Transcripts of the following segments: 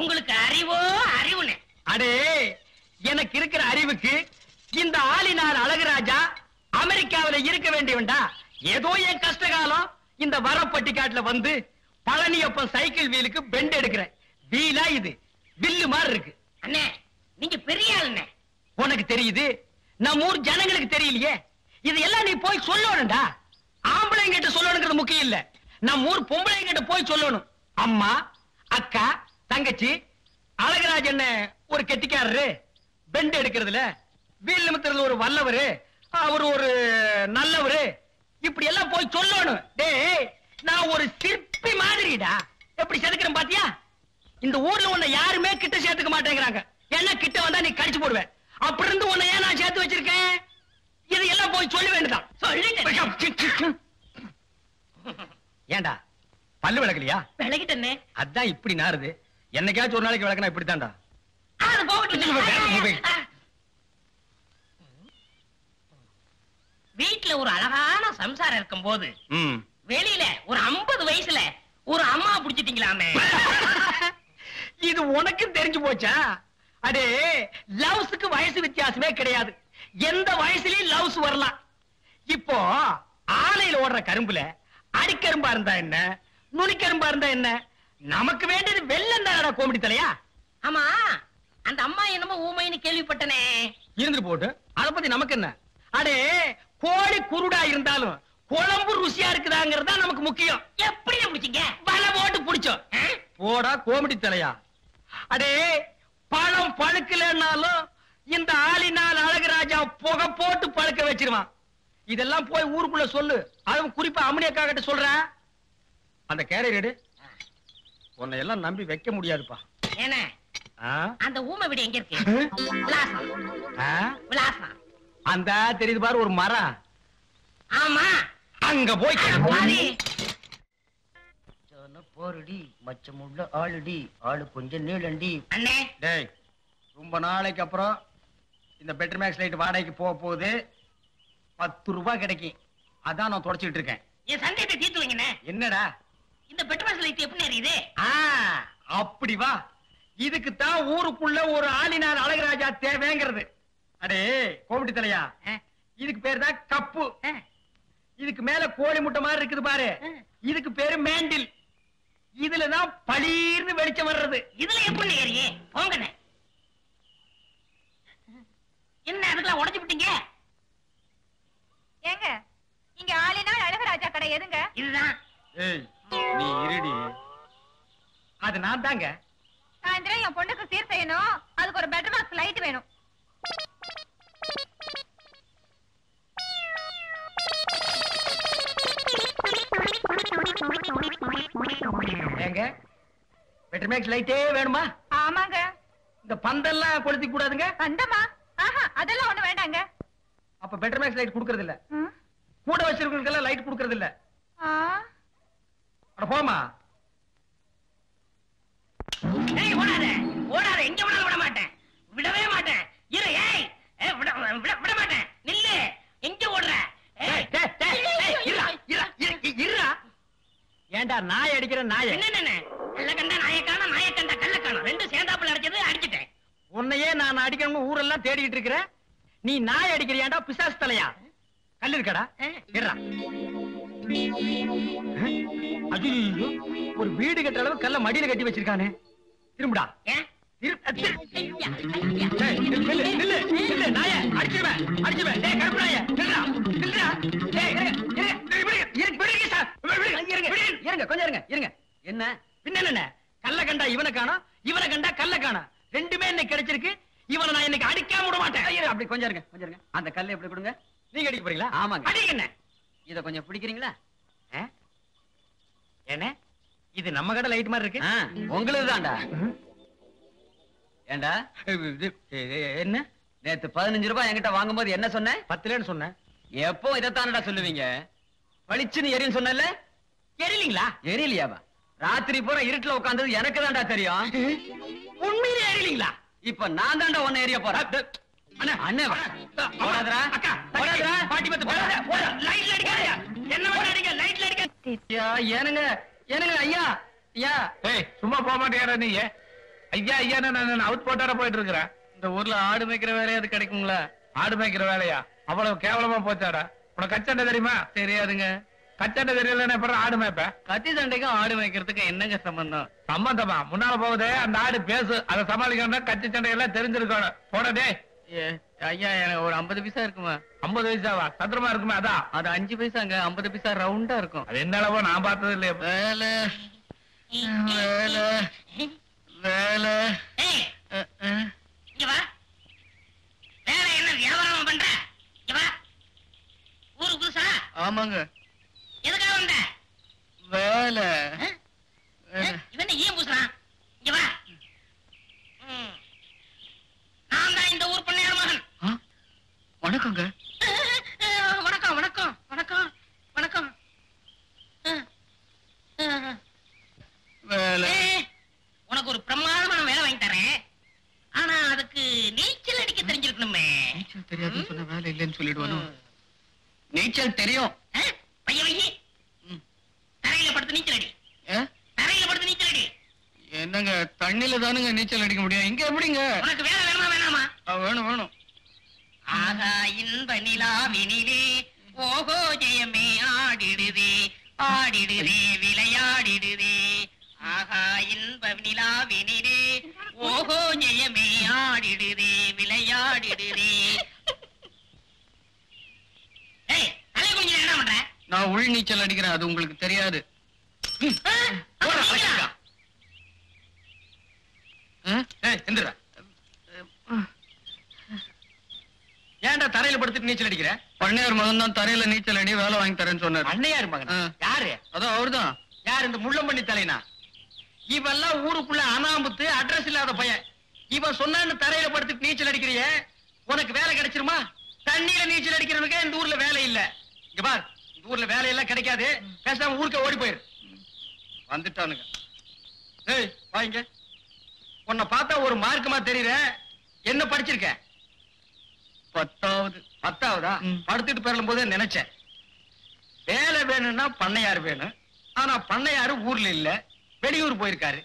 உங்களுக்கு அறிவோ அறிவுனே. அடே, எனக்கு இருக்கிற அறிவுக்கு இந்த ஆளினார் அழகுராஜா அமெரிக்காவில இருக்க வேண்டியவன்டா. ஏதோ என் கஷ்டகாலம் இந்த வரப்பட்டிக்காட்டுல வந்து பழனியப்பன் சைக்கிள் வீலுக்கு பெண்ட் எடுக்கிறேன். வீலா இது வில்லு மாதிரி இருக்கு. அண்ணே, நீங்க பெரிய ஆளுண்ணே. உனக்கு தெரியுது, நம்ம ஊர் ஜனங்களுக்கு தெரியலையே. இது எல்லாம் நீ போய் சொல்லணும்டா. ஆம்பளைங்க கிட்ட சொல்லணுங்கிறது முக்கியம் இல்ல, நம்ம ஊர் பொம்பளைங்க கிட்ட போய் சொல்லணும். அம்மா, அக்கா, தங்கச்சி, அழகராஜன் ஒரு கெட்டிக்காரரு, பெண்ட் எடுக்கிறதுல வீல் நிமித்துறதுல ஒரு வல்லவரு, அவரு ஒரு நல்லவரு, இப்படி எல்லாம் போய் சொல்லணும். டேய், நான் ஒரு சிற்பி மாதிரிடா. எப்படி செதுக்கிறேன் பாத்தியா? இந்த ஊர்ல உன்னை யாருமே கிட்ட சேர்த்துக்க மாட்டேங்கிறாங்க. என்ன கிட்ட வந்தா நீ கடிச்சு போடுவேன். அப்படி இருந்து உன்னை ஏன் நான் சேர்த்து வச்சிருக்கேன்? இது எல்லாம் போய் சொல்ல வேண்டியதான். ஏண்டா பல்லு விளக்கலையா? விளக்கிட்டே. அதான் இப்படி நாருது. என்னைக்காச்சும் ஒரு நாளைக்கு விளக்கனா இப்படித்தான்டா. வீட்டுல ஒரு அழகான சம்சாரம் இருக்கும் போது வெளியில ஒரு 50 வயசுல ஒரு அம்மா புடிச்சிட்டீங்களாமே. இது உனக்கு தெரிஞ்சு போச்சா? அடே, லவ்ஸுக்கு வயசு வித்தியாசமே கிடையாது. எந்த வயசுலயும் லவ்ஸ் வரலாம். இப்போ ஆலையில ஓடுற கரும்புல அடிக்கரும்பா இருந்தா என்ன, நுனிக்கரும்பா இருந்தா என்ன? நமக்கு வேண்டியது வெள்ளம் தானடா கோமடி தலையா. ஆமா, அந்த அம்மா என்னமோ ஊமைன்னு கேள்விப்பட்டனே. இருந்துட்டு போட்டு அத பத்தி நமக்கு என்ன? அடே, கோழி குருடா இருந்தாலும் குழம்பு ருசியா இருக்குதாங்கிறதா நமக்கு முக்கியம். எப்படி பிடிச்சீங்க? வலை போட்டு பிடிச்சோம். போடா கோமடி தலையா. அடே, பழம் பழுக்கலன்னாலும் இந்த ஆளினால் அழகுராஜா புகை போட்டு பழுக்க வச்சிருவான். இதெல்லாம் போய் ஊருக்குள்ள சொல்லு. அதுவும் குறிப்பா அம்மனியக்கா கிட்ட சொல்றேன். அந்த கேரியர் உன்னை எல்லாம் நம்பி வைக்க முடியாதுப்பா. ஏன்னா அந்த ஊமை வீடு எங்க இருக்கு? விலாசம். விலாசம் அந்த தெரியுது பாரு, ஒரு மரம். ஆமா, அங்க போய் போருடி மச்சமுள்ள ஆளுடி, ஆளு கொஞ்சம் நீளண்டி. அண்ணே, டேய், ரொம்ப நாளைக்கு அப்புறம் இந்த பெட்டர் மேக்ஸ் லைட் வாடகைக்கு போக போகுது. 10 ரூபாய் கிடைக்கும். அதான் நான் தொடச்சிட்டு இருக்கேன். என் சந்தேகத்தை தீர்த்து வைங்கண்ணே. என்னடா இந்த பெட்டர் மேக்ஸ் லைட் எப்படி எரியுது? அப்படி வா. இதுக்கு தான் ஊருக்குள்ள ஒரு ஆளினார் அழகுராஜா தேவைங்கிறது. அடே கோமடி தலையா, இதுக்கு பேர் தான் கப்பு. இதுக்கு மேல கோழி முட்டை மாதிரி இருக்குது பாரு, இதுக்கு பேரு மேண்டில். இதுலதான் பளீர்னு வெளிச்சம் வர்றது. இதுல எப்படி ஏறியே? போங்கண்ணே. என்ன அதுக்கெல்லாம் உடைச்சு விட்டீங்க? ஏங்க, இங்க ஆளினால் அழகராஜா கடை எதுங்க? இதுதான். ஏய், நீ இருடி. அது நான் தாங்க. சாயந்தரம் என் பொண்ணுக்கு சீர் செய்யணும். அதுக்கு ஒரு பெட்டர் பாக்ஸ் லைட் வேணும். ஏங்க, பெட்டர் மேக்ஸ் லைட்டே வேணுமா? ஆமாங்க. இந்த பந்தெல்லாம் கொளுத்தி கூடாதுங்க. பந்தமா? அதெல்லாம் ஒண்ணு வேண்டாங்க. அப்ப பெட்டர் மேக்ஸ் லைட் குடுக்கறது இல்ல. கூட வச்சிருக்கவங்களுக்கெல்லாம் லைட் குடுக்கறது இல்ல. அட போமா. ஏய், ஓடாத ஓடாத, எங்க வேணாலும் விட மாட்டேன், விடவே மாட்டேன். இரு. ஏய், விட மாட்டேன். நில்லு. எங்க ஓடுற? ஏண்டா நாய் அடிக்கிற நாய? என்ன கல்ல கண்டா நாயக்கான, நாயக்கண்டா கல்ல காணும், ரெண்டும் சேர்ந்தாப்புல அடிச்சது அடிச்சிட்டேன். உன்னையே நான் அடிக்கணும்னு ஊரெல்லாம் தேடிட்டு இருக்கிறேன். நீ நாய் அடிக்கிறியாண்டா பிசாசு தலையா? கல்லு இருக்கடா. ஐயோ, ஒரு வீடு கட்டுற அளவு கல்ல மடியில கட்டி வச்சிருக்கானே. திரும்புடா. என்ன பின்ன கல்ல கண்டா இவனை காணோம், இவனை கண்டா கல்ல காணோம். ரெண்டுமே இன்னைக்கு கிடைச்சிருக்கு. இவனை நான் இன்னைக்கு அடிக்காம விட மாட்டேன். அப்படி கொஞ்சம் இருங்க, கொஞ்சம் இருங்க. அந்த கல்லை எப்படி கொடுங்க. நீங்க அடிக்க போறீங்களா? ஆமாங்க. அடிங்க. இத கொஞ்சம் பிடிக்கிறீங்களா? என்ன இது நம்ம கடை லைட் மாதிரி இருக்கு? உங்களுக்கு தான்டா. ஏண்டா என்ன நேத்து 15 ரூபாய் என்கிட்ட வாங்கும் போது என்ன சொன்ன? 10 சொன்னேன். எப்போ இதைத்தானடா சொல்லுவீங்க? பளிச்சுன்னு எரியும் சொன்னல, எரியலீங்களா? எரியலையாவா? ராத்திரி பூரா இருட்டுல உட்கார்ந்தது எனக்கு தான்டா தெரியும். உண்மையிலே எரியலீங்களா? இப்ப நான் தான்டா ஒன்னு எரிய போறேன். அண்ணா அண்ணா போடாதடா. அக்கா போடாதடா. பாட்டி பத்து போடாத. போடா. லைட்ல அடிக்காதயா. என்ன பண்ண அடிங்க? லைட்ல அடிக்க. ஏனுங்க ஏனுங்க ஐயா, ஐயா ஏய் சும்மா போக மாட்டேங்கிற நீ ஐயா ஐயா நான் அவுட் போட்டார போயிட்டு இருக்கிறேன். இந்த ஊர்ல ஆடு மேய்க்கிற வேலையாவது கிடைக்குங்களா? ஆடு மேய்க்கிற வேலையா? அவ்வளவு கேவலமா போச்சாடா. உனக்கு கச்சண்டை தெரியுமா? தெரியாதுங்க. கச்சண்டை தெரியலன்னு அப்புறம் ஆடு மேய்ப்ப? கத்தி சண்டைக்கும் ஆடு மேய்க்கிறதுக்கு என்னங்க சம்பந்தம்? சம்பந்தமா? முன்னால போகுது அந்த ஆடு பேசு. அதை சமாளிக்கணும்னா கத்தி சண்டை எல்லாம் தெரிஞ்சிருக்கணும். போனதே ஐயா எனக்கு ஒரு 50 பைசா இருக்குமா? 50 பைசாவா? சத்திரமா இருக்குமே அதான். அது 5 பைசாங்க. 50 பைசா ரவுண்டா இருக்கும். அது என்ன அளவோ நான் பார்த்தது இல்லையா. வேலை வேலை வேலை. ஏய், இங்க வா. வேலை என்ன வியாபாரம் பண்ற? இங்க வா. ஊரு புதுசா? ஆமாங்க. எதுக்காக வந்த? வேலை. இவன் ஏன் பூசுறான்? இங்க வா. நான் தான் இந்த ஊர் பண்ணையார் மகன். வணக்கங்க. வணக்கம் வணக்கம் வணக்கம் வணக்கம். வேலை. உனக்கு ஒரு பிரமாதமான வேலை வாங்கி தரேன். ஆனா அதுக்கு நீச்சல் அடிக்க தெரிஞ்சிருக்கணுமே. நீச்சல் தெரியாதுன்னு சொன்ன வேலை இல்லைன்னு சொல்லிடுவானோ? நீச்சல் தெரியும். பையன் வையி. தரையில படுத்து நீச்சல் அடி. தரையில படுத்து நீச்சல் அடி. என்னங்க தண்ணில தானுங்க நீச்சல் அடிக்க முடியும். இங்க எப்படிங்க? உனக்கு வேலை வேணுமா வேணாமா? வேணும் வேணும். ஆகா இன்ப நிலாவினிலே ஓஹோ ஜெயமே ஆடிடுதே ஆடிடுதே விளையாடிடுதே. ஆகா இன்ப நிலாவினிலே ஓஹோ ஜெயமே ஆடிடுதே விளையாடிடுதே. ஏய் தலை குனிஞ்சு என்ன பண்ற? நான் உள் நீச்சல் அடிக்கிறேன். அது உங்களுக்கு தெரியாது. ஏன்டா தரையில படுத்துட்டு நீச்சல் அடிக்கிற? பண்ணையார் மகன் தான் தரையில நீச்சல் அடி வேலை வாங்கி தரேன்னு சொன்னார். அண்ணையார் மகன் யாரு? அதான் அவர்தான். யார் இந்த முள்ளம்பண்ணி தலைனா? இவெல்லாம் ஊருக்குள்ள அனாமுத்து அட்ரஸ் இல்லாத பையன். இவன் சொன்னான்னு தரையில படுத்துட்டு நீச்சல் அடிக்கிறியே, உனக்கு வேலை கிடைச்சிருமா? தண்ணியில நீச்சல் அடிக்கிறவனுக்கு இந்த ஊர்ல வேலை இல்ல. இங்க பார், இந்த ஊர்ல வேலையெல்லாம் கிடைக்காது. பேசாம ஊருக்கு ஓடி போயிரு. வந்துட்டானுங்க. ஏய் வாங்க. உன்னை பார்த்தா ஒரு மார்க்கமா தெரியற. என்ன படிச்சிருக்க? 10வது. 10வதா? படுத்துட்டு பெறலும் போதே நினைச்சேன் வேலை வேணும்னா பண்ணையார் வேணும். ஆனா பண்ணையாரு ஊர்ல இல்ல, வெளியூர் போயிருக்காரு.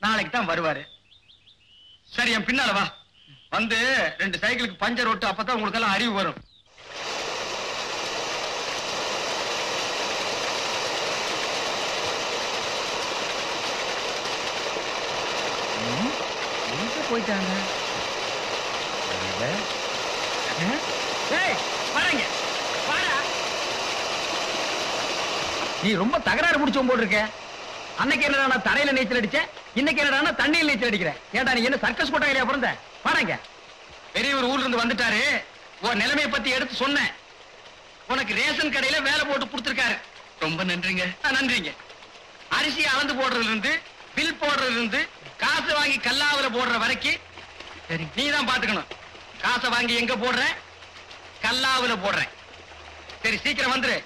நாளைக்கு தான் வருவாரு. சரி என் பின்னால வா. வந்து 2 சைக்கிளுக்கு பஞ்சர் ஓட்டு. அப்பதான் உங்களுக்கு எல்லாம் அறிவு வரும். எங்க போயிட்டாங்க? ஏய் வரங்க வாடா. நீ ரொம்ப தகராறு முடிச்சோம் போட்டிருக்க. அன்னைக்கு என்னடா நான் தரையில நீச்சல் அடிச்சேன், இன்னைக்கு என்னடா தண்ணியில் நீச்சல் அடிக்கிறேன். ஏடா நீ என்ன சர்க்கஸ் கொட்டாயிலையா பிறந்த? வாடங்க. பெரியவர் ஊர்ல இருந்து வந்துட்டாரு. உன் நிலைமையை பத்தி எடுத்து சொன்னேன். உனக்கு ரேஷன் கடையில வேலை போட்டு கொடுத்திருக்காரு. ரொம்ப நன்றிங்க. நன்றிங்க. அரிசி அளந்து போடுறதுல இருந்து பில் போடுறதுல இருந்து காசு வாங்கி கல்லாவுல போடுற வரைக்கும் சரி. நீ தான் பாத்துக்கணும். காசை வாங்கி எங்க போடுற? கல்லாவுல போடுறேன். சரி சீக்கிரம் வந்துரு.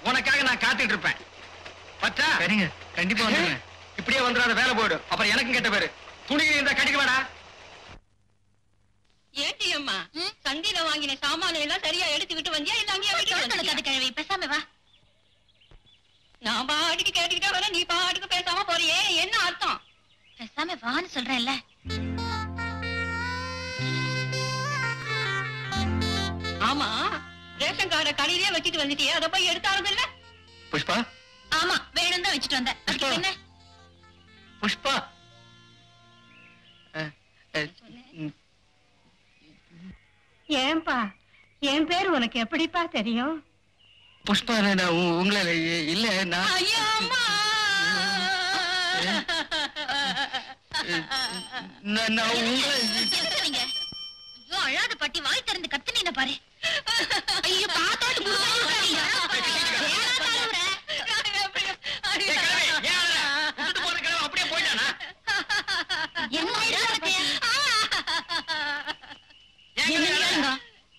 உனக்காக நான் காத்துட்டு இருப்பேன். பச்சா? சரிங்க, கண்டிப்பா வந்துடுறேன். இப்படியே வந்துடாத, வேலை போயிடும். அப்புறம் எனக்கும் கெட்ட பேரு. துணிகள் இருந்தா கடிக்க வேடா. ஏட்டி அம்மா, சந்தையில வாங்கின சாமான எல்லாம் சரியா எடுத்துக்கிட்டு வந்தியா இல்ல அங்கேயே வீட்டுக்கு கிழவி பேசாம வா. நான் பாட்டுக்கு கேட்டுக்கிட்டே வர, நீ பாட்டுக்கு பேசாம போறியே, என்ன அர்த்தம்? பேசாம வான்னு சொல்றேன்ல. ஆமா, ரேஷன் கார்டை கடையிலே வச்சுட்டு வந்துட்டியே, அதை போய் எடுத்தாலும் இல்ல? புஷ்பா. ஆமா, வேணும் தான் வச்சுட்டு வந்தேன். அதுக்கு என்ன? புஷ்பா. ஏன்பா என் பேர் உனக்கு எப்படிப்பா தெரியும்? புஷ்பா, நான் உங்களை இல்ல நான் ஐயோ அம்மா, நான் உங்களை ஐயோ அழாத பாட்டி, வாய் திறந்து கத்துனீங்க பாரு. ஐயோ பாத்தோடு அப்படியே போயிட்டானா?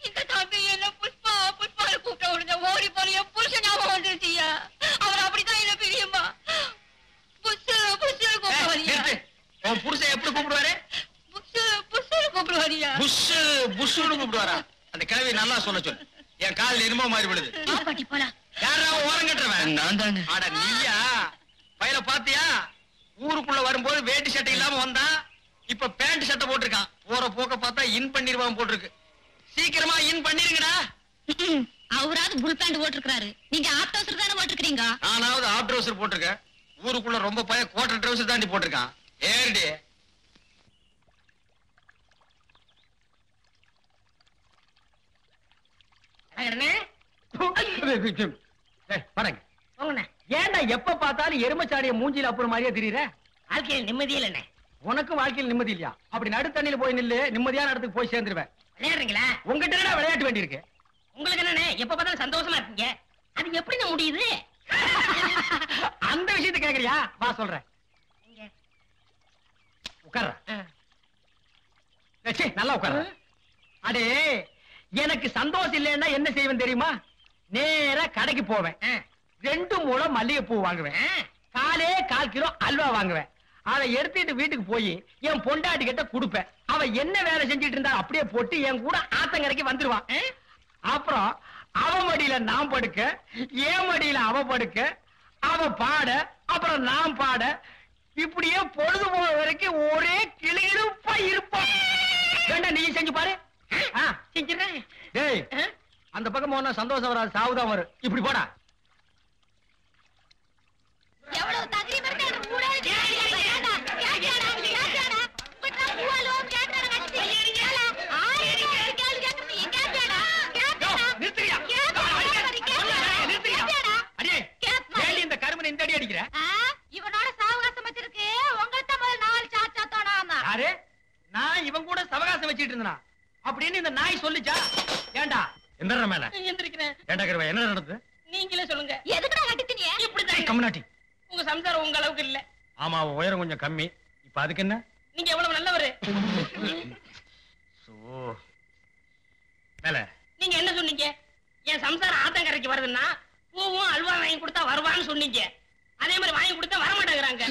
இந்த தம்பி என்ன புஷ்பா புஷ்பால கூப்பிட்ட உடனே ஓடி போறிய புருஷன் ஞாபகம் வந்துருச்சியா? அவர் அப்படித்தான் என்ன பிரியுமா? புஷு புஷு கூப்பிடுவாரியா? உன் புருஷன் எப்படி கூப்பிடுவாரு? புஷு புஷு கூப்பிடுவாரியா? புஷ் புஷ்னு கூப்பிடுவாரா? அந்த கிழவி நல்லா சொல்ல சொல்லு. என் காலில் எரும மாதிரி விடுது. பாட்டி போலாம். யாரா ஓரம் கட்டுறவன்? நான் தாங்க. அட நீயா? பையல பாத்தியா? ஊருக்குள்ள வரும்போது வேட்டி சட்டை இல்லாம வந்தா இப்ப பேண்ட் சட்டை போட்டிருக்கான். போற போக்க பார்த்தா இன் பண்ணிருவான் போட்டிருக்கு. சீக்கிரமா இன் பண்ணிருங்கடா. அவராவது புல் பேண்ட் போட்டிருக்காரு, நீங்க ஆப் ட்ரவுசர் தானே போட்டிருக்கீங்க. நானாவது ஆப் ட்ரவுசர் போட்டிருக்கேன். ஊருக்குள்ள ரொம்ப பய குவார்டர் ட்ரவுசர் தாண்டி போட்டிருக்கான். ஏறடி பாருங்க. போங்கண்ணே. ஏன்டா எப்ப பார்த்தாலும் எருமச்சாடிய மூஞ்சில அப்புறம் மாதிரியே தெரியற? வாழ்க்கையில் நிம்மதியே இல்லண்ணே. உனக்கு வாழ்க்கையில் நிம்மதி இல்லையா? அப்படி நடுத்தண்ணில போய் நில்லு, நிம்மதியான இடத்துக்கு போய் சேர்ந்துருவேன். விளையாடுறீங்களா? உங்ககிட்ட என்னடா விளையாட்டு வேண்டியிருக்கு? உங்களுக்கு என்னண்ணே எப்ப பார்த்தாலும் சந்தோஷமா இருக்கீங்க, அது எப்படிண்ணே முடியுது? அந்த விஷயத்தை கேக்குறியா? வா சொல்றேன். இங்க. உட்கார்ற. ஆ. சீ, நல்லா உட்கார்ற. அடே, எனக்கு சந்தோஷம் இல்லைன்னா என்ன செய்வேன் தெரியுமா? நேரா கடைக்கு போவேன். ஆ. 2 முழம் மல்லிகைப்பூ வாங்குவேன். ஆ. 4 கிலோ அல்வா வாங்குவேன். அதை எடுத்துட்டு வீட்டுக்கு போய் என் பொண்டாட்டி கிட்ட கொடுப்பேன். அவ என்ன வேலை செஞ்சிட்டு இருந்தா அப்படியே போட்டு என் கூட ஆத்தங்கரைக்கு வந்துருவான். ஆ. அப்புறம் அவ மடியில நான் படுக்க, என் மடியில அவ படுக்க, அவ பாட, அப்புறம் நான் பாட, இப்படியே பொழுது போற வரைக்கும் ஒரே கிளியிருப்பா இருப்போம். வேண்டாம், நீ செஞ்சு பாரு. ஆ, செஞ்சிடறேன். டேய், ஆ. அந்த பக்கம் போனா சந்தோஷம் வராது, சாவுதான் வரும். இப்படி போடா. எவ்வளவு தகரீம் இருக்கு அந்த ஊரே கேட்டாடா கேட்டாடா பட்டா பூவாலோ கேட்டாடா கட்டி கேளா ஆயிரம் கேளு கேக்குறது எங்க கேட்டாடா கேட்டாடா நிறுத்துறியா? நிறுத்துறியா? அடே, ஏண்டி இந்த கருமனை இந்த அடி அடிக்கிற? இவனோட சாவகாசம் வச்சிருக்கு உங்கள்ட்ட முதல்ல 4 சாச்சா தோணாமா யாரு? நான் இவன் கூட சவகாசம் வச்சிட்டு இருந்தா அப்படின்னு இந்த நாய் சொல்லுச்சா? ஏண்டா எந்திர மேல? எந்திரிக்கிறேன். ஏண்டா கருவா, என்ன நடந்தது? நீங்களே சொல்லுங்க. எதுக்குடா கட்டிட்டீங்க இப்படிதான். கம்னாட்டி. உங்க சம்சாரம் உங்க அளவுக்கு இல்ல. ஆமா, உயரம் கொஞ்சம் கம்மி. இப்ப அதுக்கு என்ன? நீங்க எவ்வளவு நல்லவரு. சோ மேல நீங்க என்ன சொன்னீங்க? என் சம்சாரம் ஆத்தங்கரைக்கு வருதுன்னா பூவும் அல்வா வாங்கி கொடுத்தா வருவான்னு சொன்னீங்க. அதே மாதிரி வாங்கி கொடுத்தா வர மாட்டேங்கிறாங்க.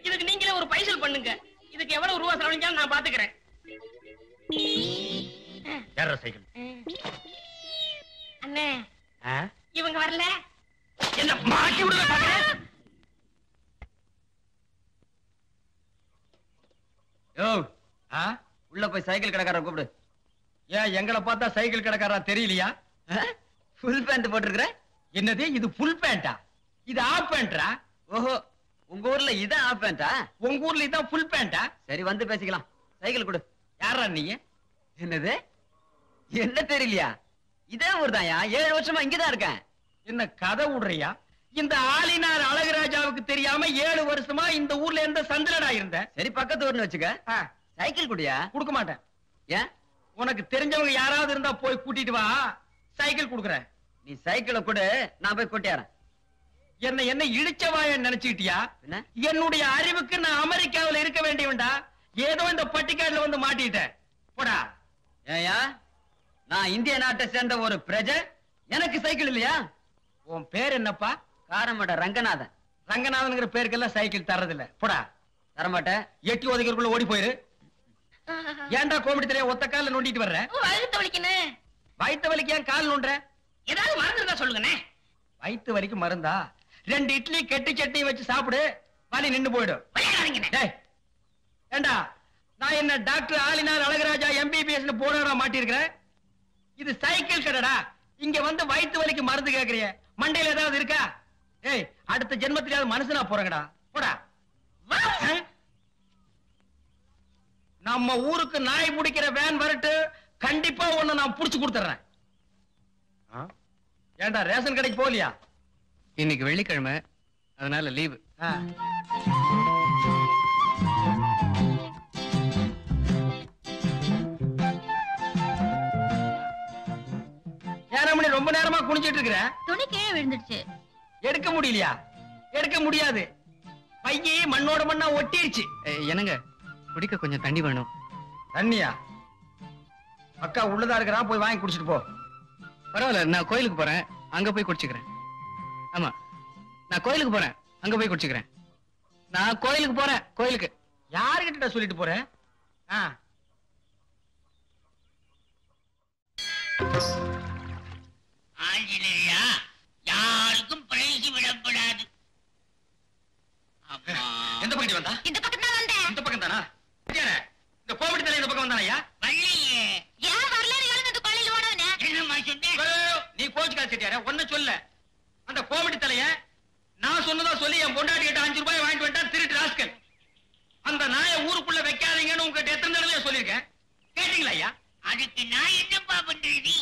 இதுக்கு நீங்களே ஒரு பைசல் பண்ணுங்க. இதுக்கு எவ்வளவு ரூபா செலவழிஞ்சாலும் நான் பாத்துக்கிறேன். ஏற சைக்கிள். அண்ணே, ஆ? இவங்க வரல. என்ன மாட்டி விடுற பாக்குற? யோ, ஆ? உள்ள போய் சைக்கிள் கடைக்காரரை கூப்பிடு. ஏன் எங்களை பார்த்தா சைக்கிள் கடைக்காரா தெரியலையா? ஃபுல் பேண்ட் போட்டிருக்கிற? என்னது இது? ஃபுல் பேண்டா? இது ஆஃப் பேண்டா? ஓஹோ, உங்க ஊர்ல இதான் ஆஃப் பேண்டா? உங்க ஊர்ல இதான் ஃபுல் பேண்டா? சரி, வந்து பேசிக்கலாம். சைக்கிள் கொடு. யாரா நீ? என்னது? என்ன தெரியலையா? இதே ஊர் தான்யா, 7 வருஷமா இங்கதான் இருக்கேன். என்ன கதை விடுறியா? இந்த ஆளினார் அழகுராஜாவுக்கு தெரியாம 7 வருஷமா இந்த ஊர்ல எந்த சந்திரடா இருந்த? சரி, பக்கத்து ஊர்னு வச்சுக்க. ஆ, சைக்கிள் குடியா? கொடுக்க மாட்டேன். ஏன்? உனக்கு தெரிஞ்சவங்க யாராவது இருந்தா போய் கூட்டிட்டு வா, சைக்கிள் கொடுக்குறேன். நீ சைக்கிளை கொடு, நான் போய் கொட்டியாரன். என்ன இழிச்சவாய நினைச்சுக்கிட்டியா? என்ன? என்னுடைய அறிவுக்கு நான் அமெரிக்காவில் இருக்க வேண்டியவன்டா. ஏதோ இந்த பட்டிக்காடுல வந்து மாட்டிட்டேன். போடா. ஏயா, நான் இந்திய நாட்டை சேர்ந்த ஒரு பிரஜை, எனக்கு சைக்கிள் இல்லையா? உன் பேர் என்னப்பா? காரமட ரங்கநாதன். ரங்கநாதன்ங்கிற பேருக்கெல்லாம் சைக்கிள் தரதில்ல. போடா. தரமாட்டேன். எட்டி ஒதுக்கிறதுக்குள்ள ஓடி போயிரு. ஏன்டா கோமடி தலைய ஒத்த கால நோண்டிட்டு வர்ற? வயிற்று வலிக்குன்னு. வயித்து வலிக்கு ஏன் கால் நோண்டுற? ஏதாவது மருந்து இருந்தா சொல்லுங்கண்ணே. வயித்து வலிக்கு மருந்தா? 2 இட்லி கெட்டி சட்னி வச்சு சாப்பிடு, வலி நின்னு போயிடும். விளையாடாதீங்கண்ணே. டேய், ஏண்டா நான் என்ன டாக்டர் ஆலினார் அழகுராஜா MBBS போனடா மாட்டிருக்கிறேன்? இது சைக்கிள் கடைடா. இங்க வந்து வயித்து வலிக்கு மருந்து கேக்குறிய? மண்டையில ஏதாவது இருக்கா? ஏய், அடுத்த ஜென்மத்திலாவது மனுஷனா போறங்கடா. போடா. நம்ம ஊருக்கு நாய் பிடிக்கிற வேன் வரட்டு, கண்டிப்பா ஒண்ணு நான் புடிச்சு கொடுத்துறேன். ஏண்டா ரேஷன் கடைக்கு போலியா? இன்னைக்கு வெள்ளிக்கிழமை, அதனால லீவு. ஏன் ரொம்ப நேரமா குனிஞ்சிட்டு இருக்கிற? துணி கீழே விழுந்துடுச்சு. எடுக்க முடியலையா? எடுக்க முடியாது, பையே மண்ணோட மண்ணா ஒட்டிடுச்சு. என்னங்க, குடிக்க கொஞ்சம் தண்ணி வேணும். தண்ணியா? அக்கா உள்ளதா இருக்கிறா, போய் வாங்கி குடிச்சிட்டு போ. பரவாயில்ல, நான் கோயிலுக்கு போறேன், அங்க போய் குடிச்சுக்கிறேன். ஆமா, நான் கோயிலுக்கு போறேன், அங்க போய் குடிச்சுக்கிறேன். நான் கோயிலுக்கு போறேன், கோயிலுக்கு. யாருகிட்ட சொல்லிட்டு போற? ஆஞ்சநேயா, யாருக்கும் பிரைஸ் விடப்படாது. எந்த பக்கம் வந்தா? இந்த பக்கம் தான் வந்தேன். இந்த பக்கம் தானா? இந்த கோமடி தலை இந்த பக்கம் வந்தானயா? வள்ளியே ஏன் வரலாறு எழுந்து கொள்ளையில ஓடுவனே? என்னம்மா சொன்னே? நீ கோச்சுக்கா செட்டியார ஒன்ன சொல்ல. அந்த கோமடி தலைய நான் சொன்னதா சொல்லி என் பொண்டாட்டி கிட்ட 5 ரூபாய் வாங்கிட்டு வந்துட்டான் திருட்டு ராஸ்கல். அந்த நாயை ஊருக்குள்ள வைக்காதீங்கன்னு உங்ககிட்ட எத்தனை தடவை சொல்லியிருக்கேன், கேட்டீங்களா ஐயா? அதுக்கு நான் என்னப்பா பண்றது?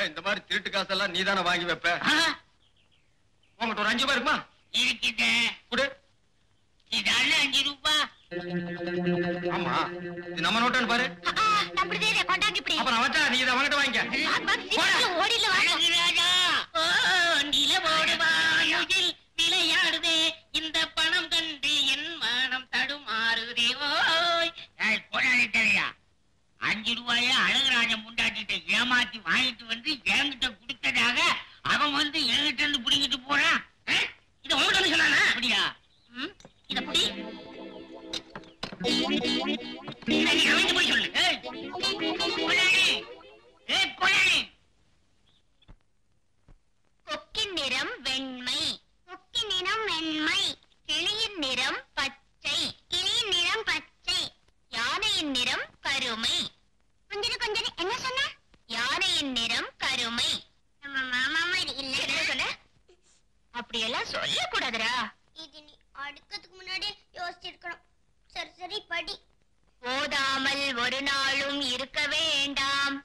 இந்த மாதிரி திருட்டு காசெல்லாம் நீதானே வாங்கி வைப்ப. உங்ககிட்ட ஒரு 5 ரூபாய் இருக்குமா? இருக்குது. குடு. இதால 5 ரூபாய். ஆமா, இது நம்ம நோட்டான்னு பாரு. அப்படிதே கொண்டாங்க இப்படி. அப்புறம் அவட்டா நீ இதை அவங்கிட்ட வாங்கிக்க. ஓடில வாழகிறாரா? ஓ நிலவோடு வாயுதில் விளையாடுதே இந்த பணம் கண்டு என் மனம் தடுமாறுதே. ஓய் போராடி தெரியா 5 ரூபாய அழகராஜன் முண்டாட்டிட்ட ஏமாத்தி வாங்கிட்டு வந்து என்கிட்ட கொடுத்ததாக அவன் வந்து என்கிட்ட இருந்து புடிங்கிட்டு போறான். இத உங்கள்கிட்ட சொன்னானா? அப்படியா? இத புடி. நீ அவன் போய் சொல்லு. கொக்கின் நிறம் வெண்மை. கொக்கின் நிறம் வெண்மை. கிளியின் நிறம் பச்சை. கிளியின் நிறம் பச்சை. யானையின் நிறம் கருமை. கொஞ்சம் என்ன சொன்ன? யானையின் நிறம் கருமை. நம்ம மாமா இல்ல என்ன சொன்ன? அப்படியெல்லாம் சொல்லக்கூடாதுடா. இது நீ அடுக்கிறதுக்கு முன்னாடி யோசிச்சிருக்கணும். சரி படி. போதாமல் ஒரு நாளும் இருக்க வேண்டாம்,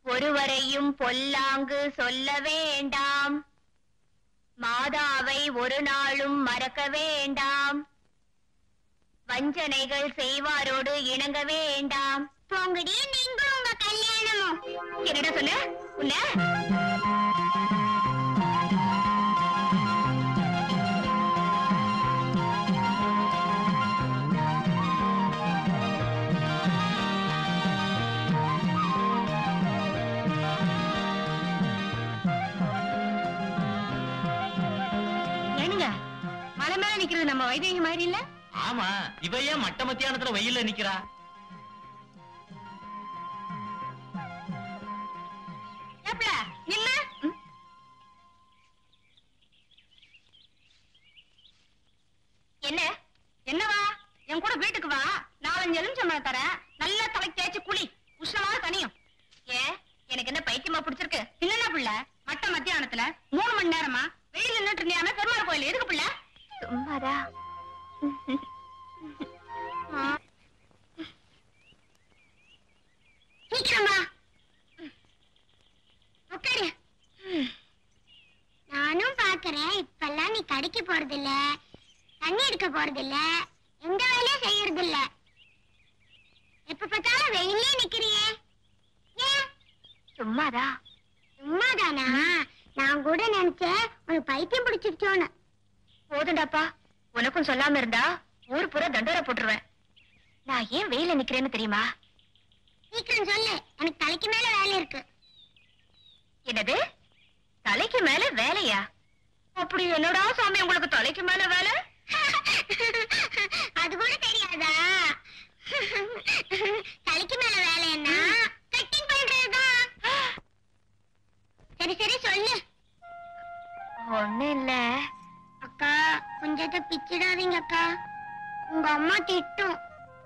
ஒருவரையும் பொல்லாங்கு சொல்ல வேண்டாம், மாதாவை ஒரு நாளும் மறக்க வேண்டாம், வஞ்சனைகள் செய்வாரோடு இணங்க வேண்டாம். போங்கடி நீங்களும் உங்க கல்யாணமும். என்னடா சொன்ன? உன்ன மலை மேல நிக்கிறது நம்ம வைதேகி மாதிரி இல்ல? ஆமா, இவ ஏன் மட்ட மத்தியானத்துல வெயில்ல நிக்கிறா? என்ன என்னவா? என் கூட வீட்டுக்கு வா, 4-5 எலுமிச்சம்பழம் தரேன், நல்லா தலை தேய்ச்சி குளி, உஷ்ணமாக தனியும். ஏன் எனக்கு என்ன பைத்தியமா பிடிச்சிருக்கு? இல்லன்னா பிள்ளை மட்ட மத்தியானத்துல 3 மணி நேரமா வெயில் நின்னுட்டு இருந்தியாம பெருமாள் கோயில் எதுக்கு பிள்ளை? சும்மாதா. சீக்கிரமா உட்காரு. நானும் பாக்குறேன், இப்பெல்லாம் நீ கடைக்கு போறது இல்ல, தண்ணி எடுக்க போறது இல்ல, எந்த வேலையும் செய்யறது இல்ல, எப்ப பார்த்தாலும் வெயிலே நிக்கிறியே. ஏன்? சும்மாதா. சும்மாதானா? நான் கூட நினைச்சேன் உனக்கு பைத்தியம் பிடிச்சிருச்சோன்னு. போதுண்டாப்பா, உனக்கும் சொல்லாம இருந்தா ஊர் பூரா தண்டோர போட்டுருவேன். நான் ஏன் வெயில நிக்கிறேன்னு தெரியுமா? சீக்கிரம் சொல்லு, எனக்கு தலைக்கு மேல வேலை இருக்கு. என்னது? தலைக்கு மேல வேலையா? அப்படி என்னடா சாமி உங்களுக்கு தலைக்கு மேல வேலை? அது கூட தெரியாதா? தலைக்கு மேல வேலை என்ன? கட்டிங் பண்றதுதான். சரி சொல்லு. ஒண்ணு இல்ல அக்கா, கொஞ்சத்தை பிச்சிடாதீங்க அக்கா, உங்க அம்மா திட்டும்,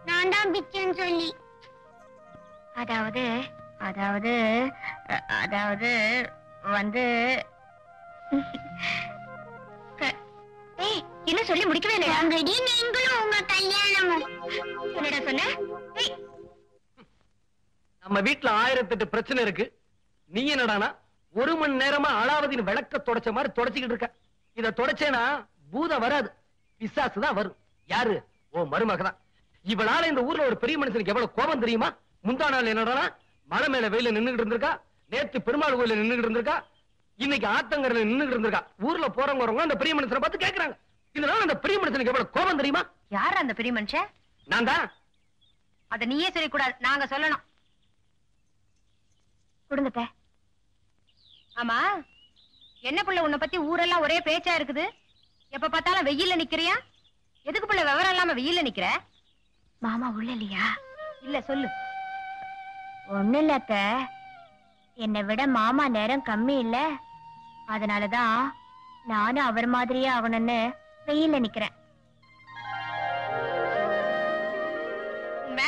நான் தான் பிச்சேன்னு சொல்லி. அதாவது அதாவது அதாவது வந்து என்ன சொல்லி முடிக்கவே இல்லை. நீங்களும் உங்க கல்யாணமும். என்னடா சொன்ன? நம்ம வீட்டுல 1008 பிரச்சனை இருக்கு. நீ என்னடானா 1 மணி நேரமா அலாவதின் விளக்க தொடச்ச மாதிரி தொடச்சிக்கிட்டு இருக்க. இத தொடச்சேனா பூதம் வராது, பிசாசு தான் வரும். யாரு? ஓ மருமகதான். இவளால இந்த ஊர்ல ஒரு பெரிய மனுஷனுக்கு எவ்வளவு கோபம் தெரியுமா? முந்தா நாள் என்னடானா மலை மேல வெயில நின்னுகிட்டு இருந்திருக்கா, நேத்து பெருமாள் கோயில நின்னுகிட்டு இருந்திருக்கா, இன்னைக்கு ஆத்தங்கரையில நின்னுகிட்டு இருந்திருக்கா. ஊர்ல போறவங்க வரவங்க அந்த பெரிய மனுஷனை பார்த்து கேக்குறாங்க, இதனால அந்த பெரிய மனுஷனுக்கு எவ்வளவு கோபம் தெரியுமா? யார் அந்த பெரிய மனுஷன்? நான் தான். அத நீயே சொல்லக்கூடாது, நாங்க சொல்லணும். கொடுங்கட்ட. ஆமா, என்ன பிள்ளை உன்னை பத்தி ஊரெல்லாம் ஒரே பேச்சா இருக்குது? எப்ப பார்த்தாலும் வெயில்ல நிக்கிறியா? எதுக்கு பிள்ளை விவரம் இல்லாம வெயில்ல நிக்கிற? மாமா உள்ள இல்லையா? இல்ல சொல்லு. ஒண்ணு இல்ல அத்தை, என்னை விட மாமா நேரம் கம்மி இல்ல, அதனாலதான் நானும் அவர் மாதிரியே ஆகணும்னு வெயில்ல நிக்கிறேன்.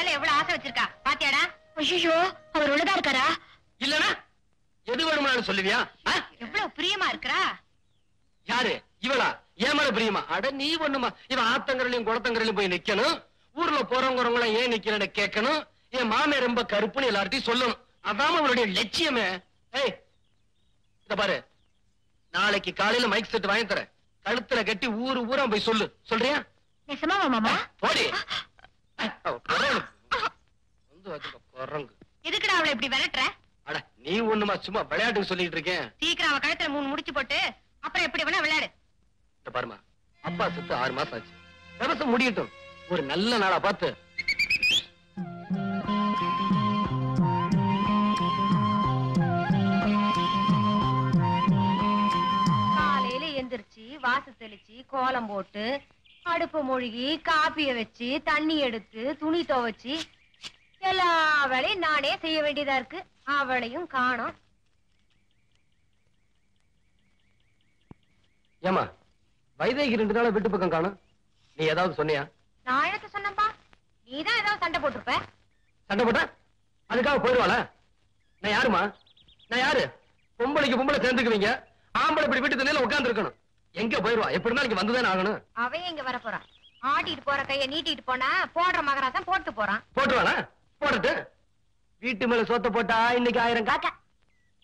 மேல எவ்வளவு ஆசை வச்சிருக்கா பாத்தியாடா? ஐயோ, அவர் உள்ளதா இருக்காரா? இல்லனா எது வேணும்னு சொல்லுவியா? எவ்வளவு பிரியமா இருக்கறா? யாரு இவளா? ஏமல பிரியமா? அட நீ ஒண்ணுமா? இவன் ஆத்தங்கரையிலும் குளத்தங்கரையிலும் போய் நிக்கணும், ஊர்ல போறவங்க ஏன் நிக்கிறேன்னு கேட்கணும், என் மாமே ரொம்ப கருப்புன்னு எல்லார்ட்டையும் சொல்லணும். அதான் அவளுடைய லட்சியமே. ஏய் இத பாரு, நாளைக்கு காலையில மைக் செட் வாங்கி தரேன், கழுத்துல கட்டி ஊரு ஊரா போய் சொல்லு. சொல்றியா? நிஜமாவா மாமா? போடி. குரங்கு எதுக்குடா அவளை இப்படி விரட்டுற? அட நீ ஒண்ணுமா, சும்மா விளையாட்டுக்கு சொல்லிட்டு இருக்கேன். சீக்கிரம் அவ கழுத்துல 3 முடிச்சு போட்டு அப்புறம் எப்படி வேணா விளையாடு. பாருமா, அப்பா செத்து 6 மாசம் ஆச்சு, விவசாயம் முடியட்டும், ஒரு நல்ல நாளா பார்த்து. காலையில எந்திரிச்சு வாச தெளிச்சு கோலம் போட்டு அடுப்பு மூழ்கி காப்பிய வச்சு தண்ணி எடுத்து துணி துவைச்சு எல்லா வேலையும் நானே செய்ய வேண்டியதா இருக்கு. அவளையும் காணோம். ஏமா வைதேகி 2 நாளா வீட்டு பக்கம் காணும், நீ ஏதாவது சொன்னியா? நான் எனக்கு சொன்னப்பா, நீதான் ஏதாவது சண்டை போட்டிருப்ப. சண்டை போட்டா அதுக்காக போயிடுவாள? நான் யாருமா? நான் யாரு? பொம்பளைக்கு பொம்பளை சேர்ந்துக்குவீங்க, ஆம்பளை இப்படி வீட்டு தண்ணியில உட்கார்ந்து இருக்கணும். எங்க போயிருவா? எப்படி இருந்தாலும் இங்க வந்துதானே ஆகணும். அவன் இங்க வர போறான். ஆட்டிட்டு போற கைய நீட்டிட்டு போனா போடுற மகராசம் போட்டு போறான். போட்டுவாளா? போடட்டு. வீட்டு மேல சோத்த போட்டா இன்னைக்கு 1000 காக்கா.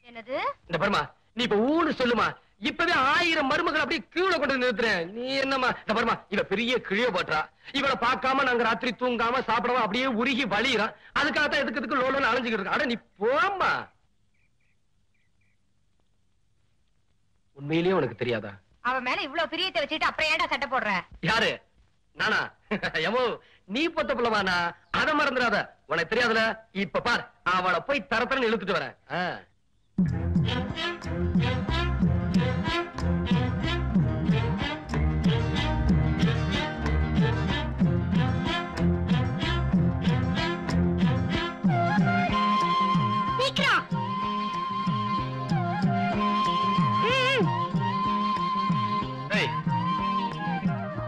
என்னது? இந்த பர்மா, நீ இப்ப ஊன்னு சொல்லுமா, இப்பவே 1000 மருமகள் அப்படியே கீழே கொண்டு நிறுத்துறேன். நீ என்னமா? இந்த பர்மா, இவ பெரிய கிழிய போட்டா, இவளை பார்க்காம நாங்க ராத்திரி தூங்காம சாப்பிடாம அப்படியே உருகி வலிறான். அதுக்காகத்தான் எதுக்கு லோலோன்னு அலைஞ்சுக்கிட்டு இருக்கு. அட நீ போம்மா. உண்மையிலேயே உனக்கு தெரியாதா? அவன் மேல இவ்வளவு பிரியத்தை வச்சுட்டு அப்புறம் ஏன்டா சட்டை போடுற? யாரு? நானா? எமோ நீ பொத்த பிள்ளவானா, அத மறந்துடாத. உனக்கு தெரியாதுல, இப்ப பார், அவளை போய் தரத்தரன்னு இழுத்துட்டு வரேன்.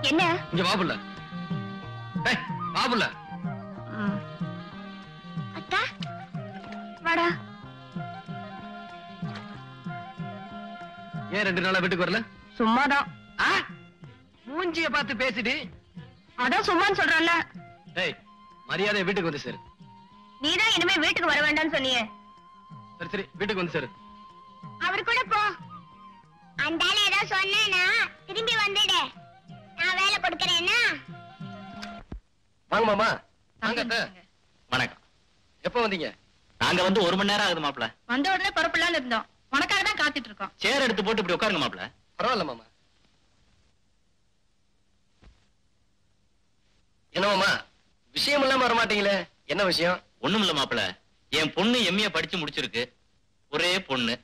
என்ன? இங்க வாபுல்ல, வாபுல்ல. அத்தா வாடா. ஏன் 2 நாளா வீட்டுக்கு வரல? சும்மாதான். மூஞ்சிய பார்த்து பேசிட்டு. அதான் சும்மான்னு சொல்றல. டேய், மரியாதை வீட்டுக்கு வந்து சேரு. நீதான் இனிமே வீட்டுக்கு வர வேண்டாம்னு சொன்னியே. சரி சரி, வீட்டுக்கு வந்து சேரு. அவர் கூட போ. அந்தால ஏதோ சொன்னேனா திரும்பி வந்துடு. நான் வேலை கொடுக்கறேன்னா. வாங்க மாமா. வாங்க அத்தை. வணக்கம். எப்ப வந்தீங்க? நாங்க வந்து 1 மணி நேரம் ஆகுது மாப்ள. வந்த உடனே பரப்பலான்னு இருந்தோம். உனக்காக தான் காத்துட்டு இருக்கோம். சேர் எடுத்து போட்டு இப்படி உட்காருங்க மாப்ள. பரவாயில்ல மாமா. என்ன மாமா, விஷயம் இல்லாம வர மாட்டீங்களே, என்ன விஷயம்? ஒண்ணுமில்ல மாப்ள, என் பொண்ணு எம்ஏ படிச்சு முடிச்சிருக்கு. ஒரே பொண்ணு,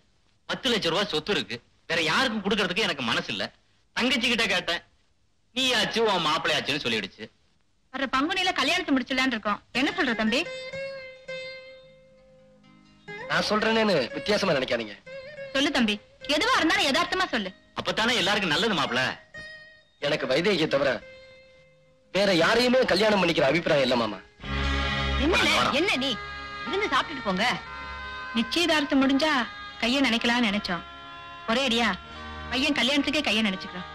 10 லட்சம் ரூபாய் சொத்து இருக்கு. வேற யாருக்கும் கொடுக்கறதுக்கு எனக்கு மனசு இல்ல. தங்கச்சி கிட்ட கேட்டேன், நீ ஆச்சு உன் மாப்பிள்ளை ஆச்சுன்னு சொல்லிடுச்சு. வர பங்குனில கல்யாணத்தை முடிச்சலான்னு இருக்கோம். என்ன சொல்ற தம்பி? நான் சொல்றேன்னு வித்தியாசமா நினைக்காதீங்க. சொல்லு தம்பி, எதுவா இருந்தாலும் யதார்த்தமா சொல்லு. அப்பதானே எல்லாருக்கும் நல்லது மாப்ள. எனக்கு வைதேகியை தவிர வேற யாரையுமே கல்யாணம் பண்ணிக்கிற அபிப்பிராயம் இல்ல மாமா. என்ன நீ இருந்து சாப்பிட்டுட்டு போங்க. நிச்சயதார்த்தம் முடிஞ்சா கைய நினைக்கலாம்னு நினைச்சோம். ஒரே அடியா பையன் கல்யாணத்துக்கே கைய நினைச்சுக்கிறோம்.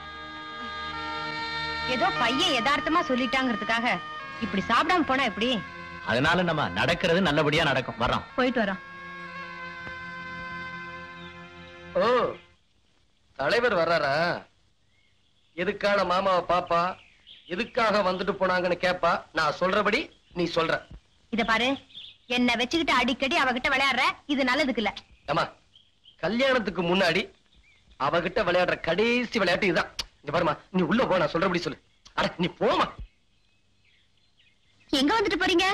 ஏதோ பையன் யதார்த்தமா சொல்லிட்டாங்கிறதுக்காக இப்படி சாப்பிடாம போனா எப்படி? அதனால நம்ம நடக்கிறது நல்லபடியா நடக்கும். வரோம். போயிட்டு வரோம். ஓ, தலைவர் வர்றாரா? எதுக்கான மாமாவை பாப்பா, எதுக்காக வந்துட்டு போனாங்கன்னு கேப்பா. நான் சொல்றபடி நீ சொல்ற. இத பாரு, என்ன வச்சுக்கிட்டு அடிக்கடி அவகிட்ட விளையாடுற, இது நல்லதுக்கு இல்ல. ஏமா, கல்யாணத்துக்கு முன்னாடி அவகிட்ட விளையாடுற கடைசி விளையாட்டு இதுதான். இங்க பாருமா, நீ உள்ள போ, நான் சொல்றபடி சொல்லு. அட நீ போமா. எங்க வந்துட்டு போறீங்க?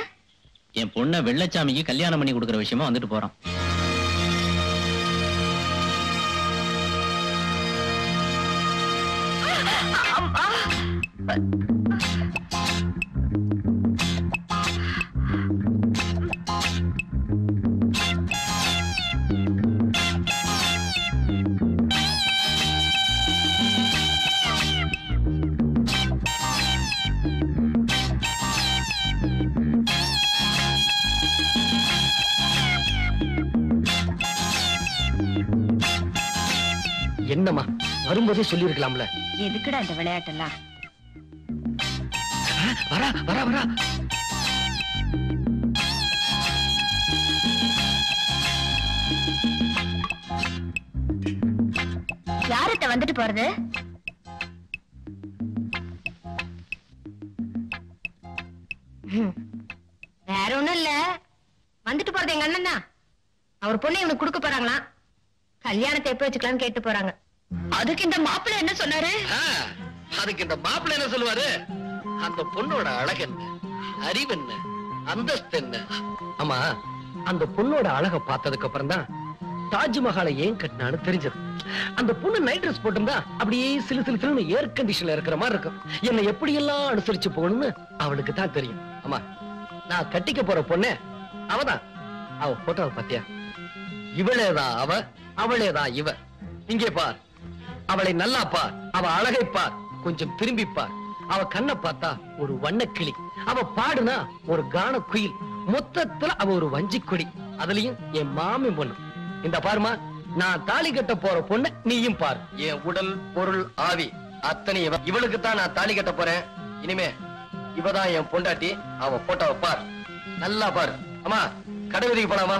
என் பொண்ண வெள்ளச்சாமிக்கு கல்யாணம் பண்ணி கொடுக்கற விஷயமா வந்துட்டு போறோம். என்னம்மா வரும்போதே சொல்லி இருக்கலாம்ல. எதுக்குடா இந்த விளையாட்டெல்லாம்? வரா வரா வரா. யார்கிட்ட வந்துட்டு போறது? வேற ஒண்ணும் இல்ல, வந்துட்டு போறது எங்க அண்ணன் தான். அவர் பொண்ணு இவனுக்கு கொடுக்க போறாங்களாம். கல்யாணத்தை எப்ப வச்சுக்கலாம்னு கேட்டு போறாங்க. அதுக்கு இந்த மாப்பிள்ளை என்ன சொன்னாரு? அதுக்கு இந்த மாப்பிள்ளை என்ன சொல்லுவாரு? அந்த பொண்ணோட அழகு என்ன, அறிவு என்ன, அந்தஸ்து என்ன. ஆமா, அந்த பொண்ணோட அழக பார்த்ததுக்கு அப்புறம் தான் தாஜ்மஹாலை ஏன் கட்டினான்னு தெரிஞ்சது. அந்த பொண்ணு நைட் ட்ரெஸ் போட்டிருந்தா அப்படியே சிலு சிலு ஏர் கண்டிஷன்ல இருக்கிற மாதிரி இருக்கும். என்னை எப்படி எல்லாம் அனுசரிச்சு போகணும்னு அவளுக்கு தான் தெரியும். ஆமா, நான் கட்டிக்க போற பொண்ணு அவதான். அவ போட்டோவை பாத்தியா? இவளேதான் அவ, அவளேதான் இவ. இங்கே பார், அவளை நல்லா பார், அவ அழகை பார், கொஞ்சம் திரும்பி பார். அவ கண்ணை பார்த்தா ஒரு வண்ணக்கிளி, அவ பாடுனா ஒரு கான குயில், மொத்தத்துல அவ ஒரு வஞ்சிக்கொடி. அதுலயும் என் மாமி பொண்ணு. இந்த பாருமா, நான் தாலி கட்ட போற பொண்ணு நீயும் பார். என் உடல் பொருள் ஆவி அத்தனை இவளுக்கு தான் நான் தாலி கட்ட போறேன். இனிமே இவதான் என் பொண்டாட்டி. அவ போட்டோவை பார், நல்லா பார். அம்மா, கடை வீதிக்கு போலாமா?